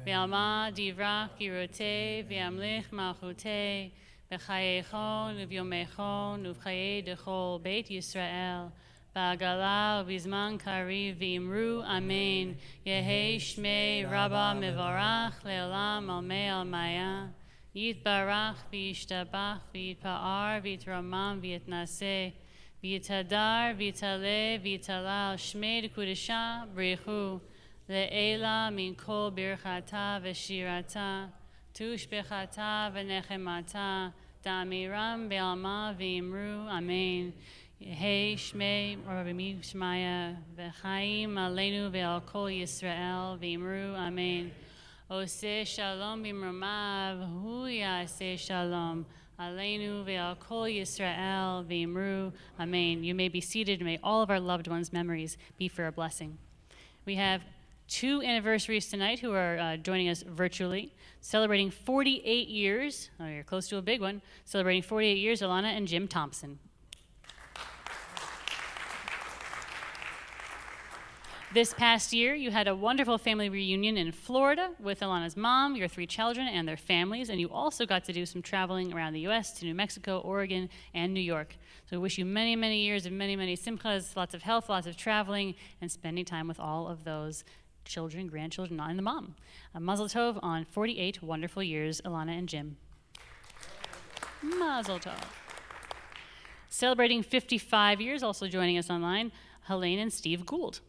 v'alma divrach girotei, v'amlich malchutei, v'chayechon v'yomechon v'chayei dechol Beit Yisrael, v'agala v'zman kariv v'imru amen, yehei shmei Rabbah mevarach le'olam almei almaya. Yitbarach v'yishtabach v'yitpa'ar v'yitramam v'yitnaseh v'yitadar v'yitaleh v'yitalal shmei d'kudesha b'richu le'ela min kol birchata v'shirata tushbechata v'nechemata da'amiram be'alma v'imru amen. Yehei shmei Rabbi Shmaya v'chaim aleinu ve'al kol Yisrael v'imru amen. Oseh shalom b'mromav, hu yaseh shalom, aleinu ve'al kol Yisrael v'imru, amen. You may be seated, and may all of our loved ones' memories be for a blessing. We have two anniversaries tonight who are joining us virtually, celebrating 48 years, oh, you're close to a big one, celebrating 48 years, Alana and Jim Thompson. This past year, you had a wonderful family reunion in Florida with Alana's mom, your three children, and their families, and you also got to do some traveling around the U.S. to New Mexico, Oregon, and New York. So we wish you many, many years of many, many simchas, lots of health, lots of traveling, and spending time with all of those children, grandchildren, and the mom. Mazel tov on 48 wonderful years, Alana and Jim. Mazel tov. Celebrating 55 years, also joining us online, Helene and Steve Gould.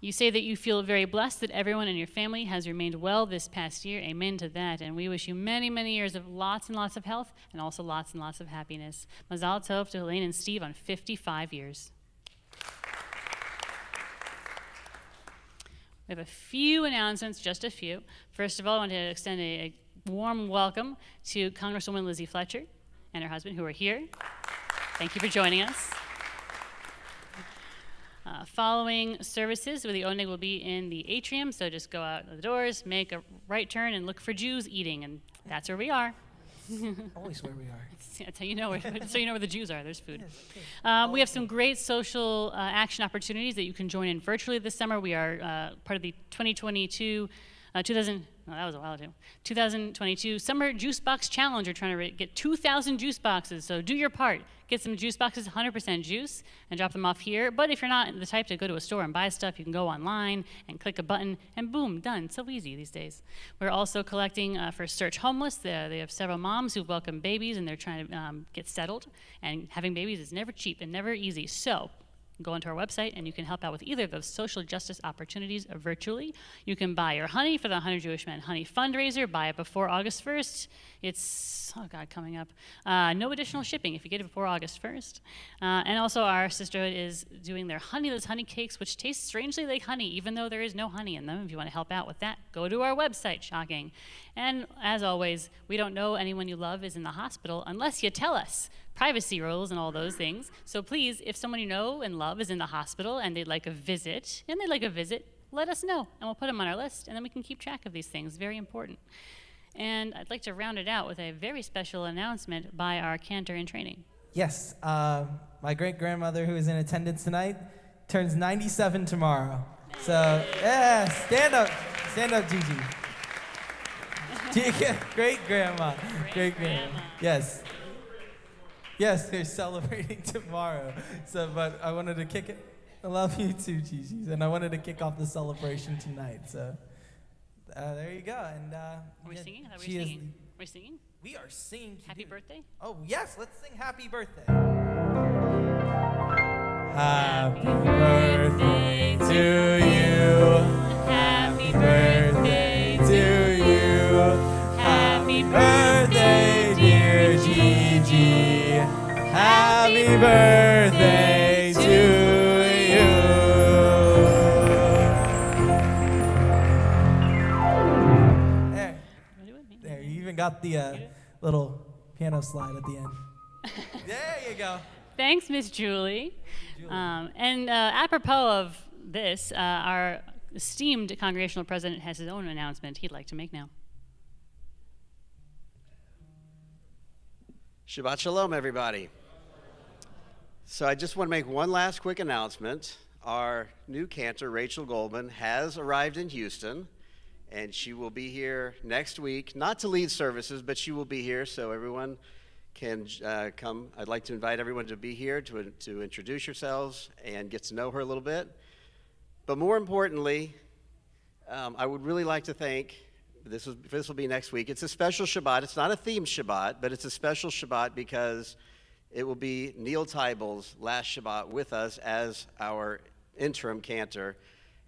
You say that you feel very blessed that everyone in your family has remained well this past year. Amen to that. And we wish you many, many years of lots and lots of health and also lots and lots of happiness. Mazal tov to Helene and Steve on 55 years. We have a few announcements, just a few. First of all, I want to extend a warm welcome to Congresswoman Lizzie Fletcher and her husband who are here. Thank you for joining us. Following services, the oneg will be in the atrium, so just go out the doors, make a right turn, and look for Jews eating, and that's where we are. Always where we are. That's how you know where the Jews are. There's food. We have some great social action opportunities that you can join in virtually this summer. We are part of the 2022 Summer Juice Box Challenge. We're trying to get 2,000 juice boxes, so do your part. Get some juice boxes, 100% juice, and drop them off here. But if you're not the type to go to a store and buy stuff, you can go online and click a button, and boom, done. So easy these days. We're also collecting for Search Homeless. They have several moms who welcome babies, and they're trying to get settled. And having babies is never cheap and never easy. So go onto our website, and you can help out with either of those social justice opportunities virtually. You can buy your honey for the 100 Jewish Men Honey Fundraiser. Buy it before August 1st. It's, coming up. No additional shipping if you get it before August 1st. And also our sisterhood is doing their honeyless honey cakes, which taste strangely like honey, even though there is no honey in them. If you want to help out with that, go to our website. Shocking. And as always, we don't know anyone you love is in the hospital unless you tell us. Privacy rules and all those things. So please, if someone you know and love is in the hospital and they'd like a visit, let us know, and we'll put them on our list, and then we can keep track of these things. Very important. And I'd like to round it out with a very special announcement by our cantor in training. Yes, my great-grandmother who is in attendance tonight turns 97 tomorrow. So, yeah, stand up, Gigi. Great-grandma. Great-grandma. Yes. Yes, they're celebrating tomorrow. So, but I wanted to kick it. I love you too, Gigi. And I wanted to kick off the celebration tonight. So, there you go. And are we singing? Are we singing? We're singing? We are singing. Happy birthday? Oh, yes. Let's sing happy birthday. Happy birthday to you. Happy birthday to you. Happy birthday, dear Gigi. Happy birthday to you. There, you even got the little piano slide at the end. There you go. Thanks, Miss Julie. And apropos of this, our esteemed congregational president has his own announcement he'd like to make now. Shabbat Shalom, everybody. So I just want to make one last quick announcement. Our new cantor, Rachel Goldman, has arrived in Houston, and she will be here next week, not to lead services, but she will be here so everyone can come. I'd like to invite everyone to be here to introduce yourselves and get to know her a little bit. But more importantly, I would really like to thank, this will be next week. It's a special Shabbat. It's not a themed Shabbat, but it's a special Shabbat because it will be Neil Teibel's last Shabbat with us as our interim cantor.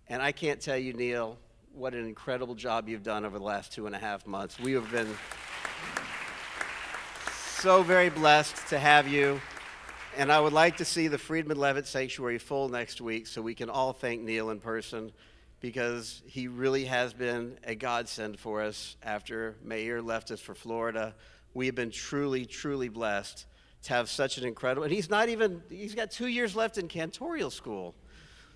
And I can't tell you, Neil, what an incredible job you've done over the last 2.5 months. We have been so very blessed to have you. And I would like to see the Friedman Levitt Sanctuary full next week so we can all thank Neil in person, because he really has been a godsend for us after Meir left us for Florida. We have been truly, truly blessed to have such an incredible, and he's got 2 years left in cantorial school,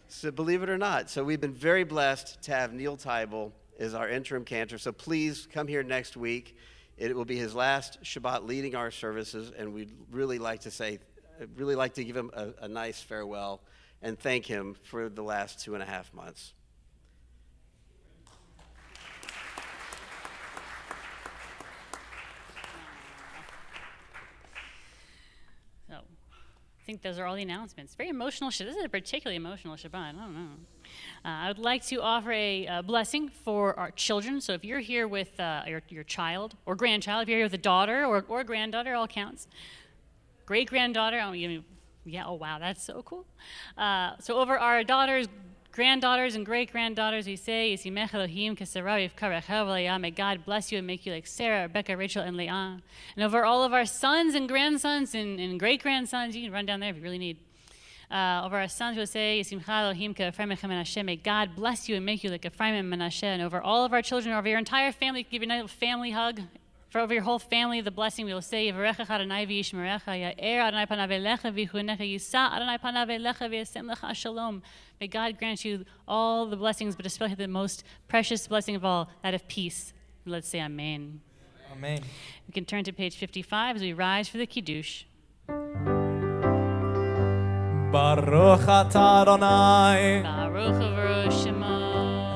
so believe it or not. So we've been very blessed to have Neil Teibel as our interim cantor. So please come here next week. It will be his last Shabbat leading our services, and we'd really like to give him a nice farewell and thank him for the last 2.5 months. I think those are all the announcements. Very emotional. This is a particularly emotional Shabbat. I don't know. I would like to offer a blessing for our children. So if you're here with your child or grandchild, if you're here with a daughter or granddaughter, all counts. Great-granddaughter. Oh wow, that's so cool. So over our daughters, granddaughters and great-granddaughters, we say, Yisimech Elohim Kesarah Yivkarecha v'Leah. May God bless you and make you like Sarah, Rebecca, Rachel, and Leah. And over all of our sons and grandsons and great-grandsons, you can run down there if you really need. Over our sons, we'll say, Yisimcha Elohim Ke'Ephraim and Menashe. May God bless you and make you like Ephraim and Menashe. And over all of our children, over your entire family, give you a nice shammy hug. For over your whole family, the blessing we will say, Yivarechecha Adonai v'yishmerecha, Ya'er Adonai panav elecha v'yichunecha, Yisa Adonai panav elecha v'yasem lecha shalom. May God grant you all the blessings, but especially the most precious blessing of all, that of peace. Let's say Amen. Amen. We can turn to page 55 as we rise for the Kiddush. Baruch atah Adonai Baruch Hu Shema.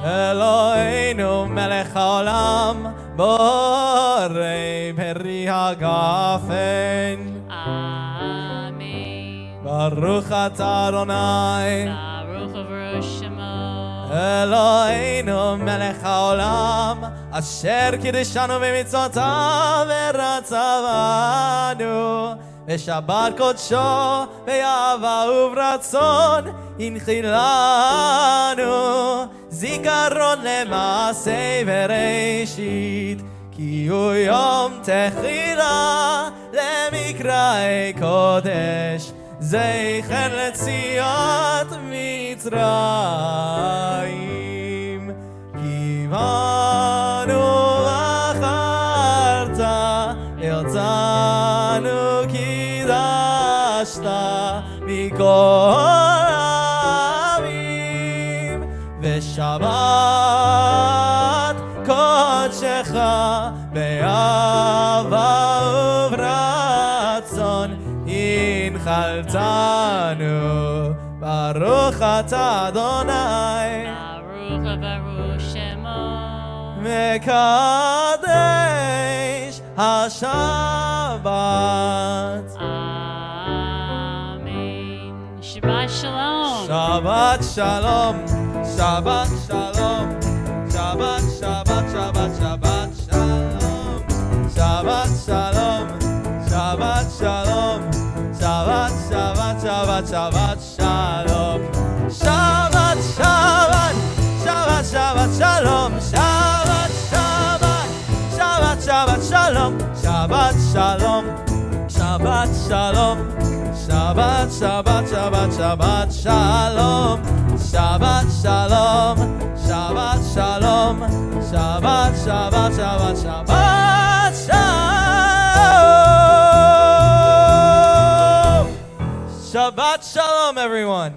Eloheinu melech haolam borei peri hagafen. Amen. Baruch atah Adonai Baruch Hu Shema. Eloheinu melech haolam asher kiddushanu b'mitzvotav v'ratzavanu ושבת קודשו באהבה וברצון הנחילנו זיכרון למעשה בראשית כי הוא יום תחילה למקראי קודש זכר ליציאת מצרים כי באנו בחרת יצאנו מכל העמים ושבת קודשך באהבה וברצון הנחלתנו ברוך אתה אדוני ברוך שמו מקדש השבת Shabbat Shalom. Shabbat Shalom. Shabbat Shalom. Shabbat Shabbat Shabbat Shabbat Shalom. Shabbat Shalom. Shabbat Shalom. Shabbat Shabbat Shabbat Shabbat Shalom. Shabbat Shabbat. Shabbat Shabbat Shalom. Shabbat Shabbat. Shabbat Shabbat Shalom. Shabbat Shalom. Shabbat Shalom. Shabbat, Shabbat, Shabbat, Shabbat, Shalom. Shabbat, Shalom. Shabbat, Shalom. Shabbat, Shabbat, Shabbat, Shabbat, Shalom. Shabbat, Shalom, everyone.